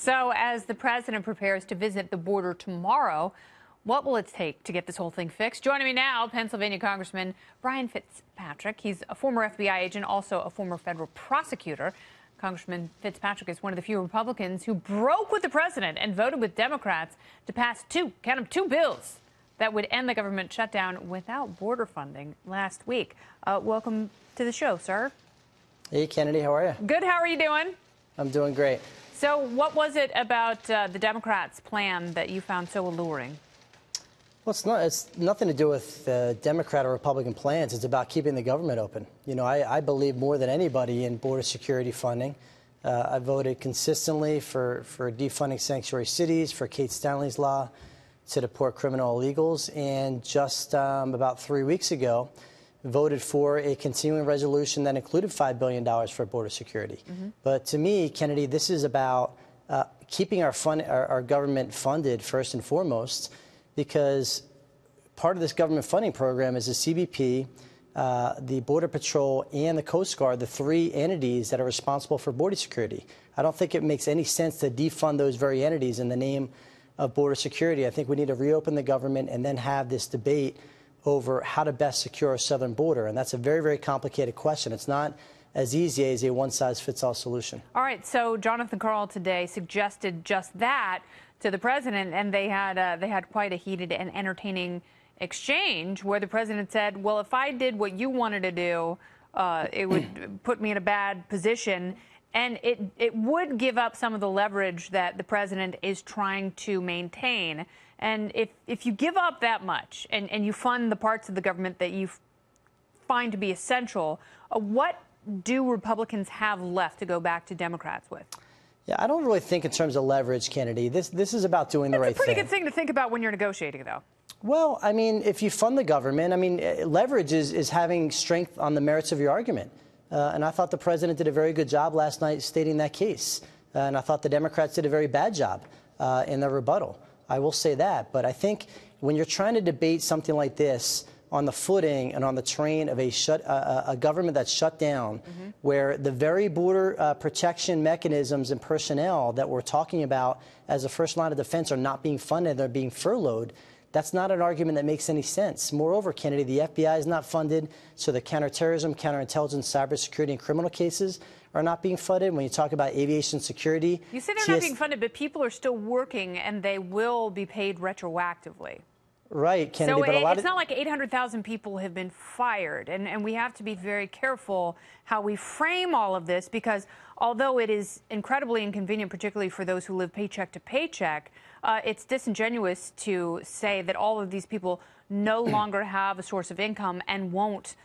So as the president prepares to visit the border tomorrow, what will it take to get this whole thing fixed? Joining me now, Pennsylvania Congressman Brian Fitzpatrick. He's a former FBI agent, also a former federal prosecutor. Congressman Fitzpatrick is one of the few Republicans who broke with the president and voted with Democrats to pass two bills that would end the government shutdown without border funding last week. Welcome to the show, sir. Hey, Kennedy, how are you? Good. How are you doing? I'm doing great. So what was it about the Democrats' plan that you found so alluring? Well, it's nothing to do with Democrat or Republican plans. It's about keeping the government open. You know, I believe more than anybody in border security funding. I voted consistently for defunding sanctuary cities, for Kate Stanley's law to deport criminal illegals, and just about 3 weeks ago, voted for a continuing resolution that included $5 billion for border security. But to me, Kennedy, this is about keeping our government funded first and foremost, because part of this government funding program is the CBP, the Border Patrol, and the Coast Guard, the three entities that are responsible for border security. I don't think it makes any sense to defund those very entities in the name of border security. I think we need to reopen the government and then have this debate over how to best secure our southern border. And that's a very, very complicated question. It's not as easy as a one-size-fits-all solution. All right. So Jonathan Karl today suggested just that to the president, and they had quite a heated and entertaining exchange where the president said, well, if I did what you wanted to do, it would put me in a bad position. And it would give up some of the leverage that the president is trying to maintain. And if you give up that much and you fund the parts of the government that you find to be essential, what do Republicans have left to go back to Democrats with? Yeah, I don't really think in terms of leverage, Kennedy. This is about doing the right thing. It's a pretty good thing to think about when you're negotiating, though. Well, I mean, if you fund the government, I mean, leverage is having strength on the merits of your argument. And I thought the president did a very good job last night stating that case. And I thought the Democrats did a very bad job in their rebuttal. I will say that. But I think when you're trying to debate something like this on the footing and on the train of a government that's shut down, where the very border protection mechanisms and personnel that we're talking about as the first line of defense are not being funded, they're being furloughed, that's not an argument that makes any sense. Moreover, Kennedy, the FBI is not funded, so the counterterrorism, counterintelligence, cybersecurity, and criminal cases are not being funded. When you talk about aviation security... You say they're not being funded, but people are still working, and they will be paid retroactively. Right, Kennedy. So but it's not like 800,000 people have been fired, and we have to be very careful how we frame all of this, because although it is incredibly inconvenient, particularly for those who live paycheck to paycheck, it's disingenuous to say that all of these people no longer have a source of income and won't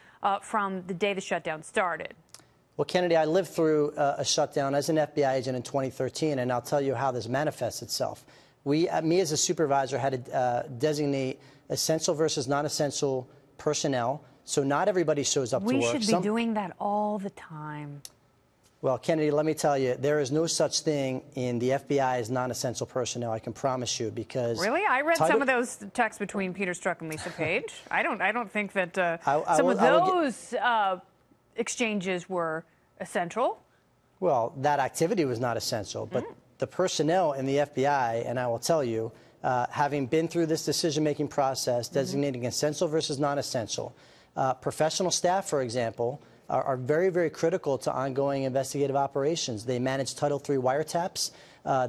from the day the shutdown started. Well, Kennedy, I lived through a shutdown as an FBI agent in 2013, and I'll tell you how this manifests itself. Me as a supervisor had to designate essential versus non-essential personnel, so not everybody shows up to work. We should be doing that all the time. Well, Kennedy, let me tell you, there is no such thing in the FBI as non-essential personnel, I can promise you, because... Really? I read some of those texts between Peter Strzok and Lisa Page. I don't think that some of those exchanges were essential. Well, that activity was not essential, but the personnel in the FBI, and I will tell you, having been through this decision-making process, designating essential versus non-essential, professional staff, for example, are very, very critical to ongoing investigative operations. They manage Title III wiretaps.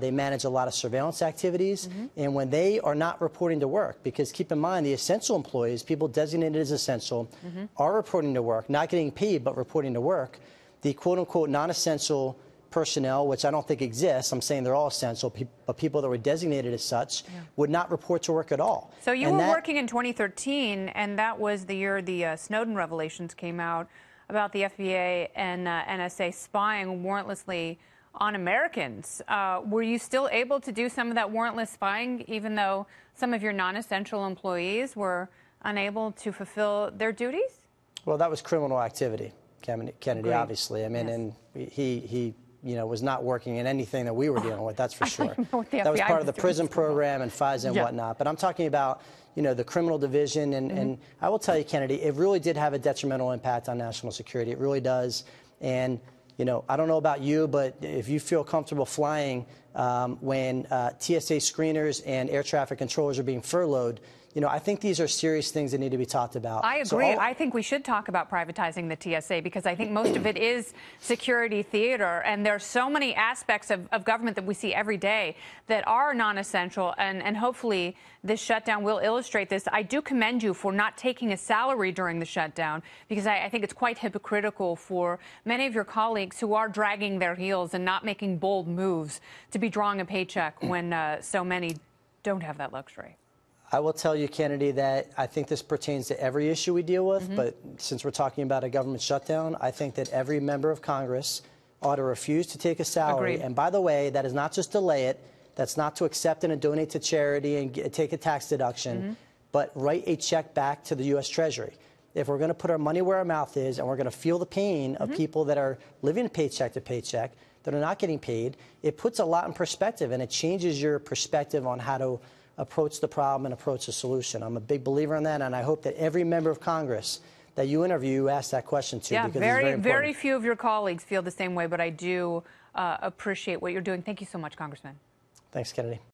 They manage a lot of surveillance activities. And when they are not reporting to work, because keep in mind, the essential employees, people designated as essential, are reporting to work, not getting paid, but reporting to work. The quote-unquote non-essential personnel, which I don't think exists, I'm saying they're all essential, but people that were designated as such would not report to work at all. So you were working in 2013, and that was the year the Snowden revelations came out about the FBI and NSA spying warrantlessly on Americans. Were you still able to do some of that warrantless spying, even though some of your non-essential employees were unable to fulfill their duties? Well, that was criminal activity, Kennedy, obviously. I mean, and he was not working in anything that we were dealing with, that's for sure. That was part of the prison program and FISA and whatnot. But I'm talking about, the criminal division. And I will tell you, Kennedy, it really did have a detrimental impact on national security. It really does. And, I don't know about you, but if you feel comfortable flying when TSA screeners and air traffic controllers are being furloughed. You know, I think these are serious things that need to be talked about. I agree. I think we should talk about privatizing the TSA because I think most of it is security theater, and there's so many aspects of government that we see every day that are non-essential, and hopefully this shutdown will illustrate this. I do commend you for not taking a salary during the shutdown because I think it's quite hypocritical for many of your colleagues who are dragging their heels and not making bold moves to be drawing a paycheck when so many don't have that luxury. I will tell you, Kennedy, that I think this pertains to every issue we deal with, but since we're talking about a government shutdown, I think that every member of Congress ought to refuse to take a salary. Agreed. And by the way, that is not just delay it, that's not to accept and donate to charity and take a tax deduction, but write a check back to the U.S. Treasury. If we're going to put our money where our mouth is and we're going to feel the pain of people that are living paycheck to paycheck, that are not getting paid, it puts a lot in perspective, and it changes your perspective on how to approach the problem and approach the solution. I'm a big believer in that, and I hope that every member of Congress that you interview ask that question to. Yeah, because it's very important. Very few of your colleagues feel the same way, but I do appreciate what you're doing. Thank you so much, Congressman. Thanks, Kennedy.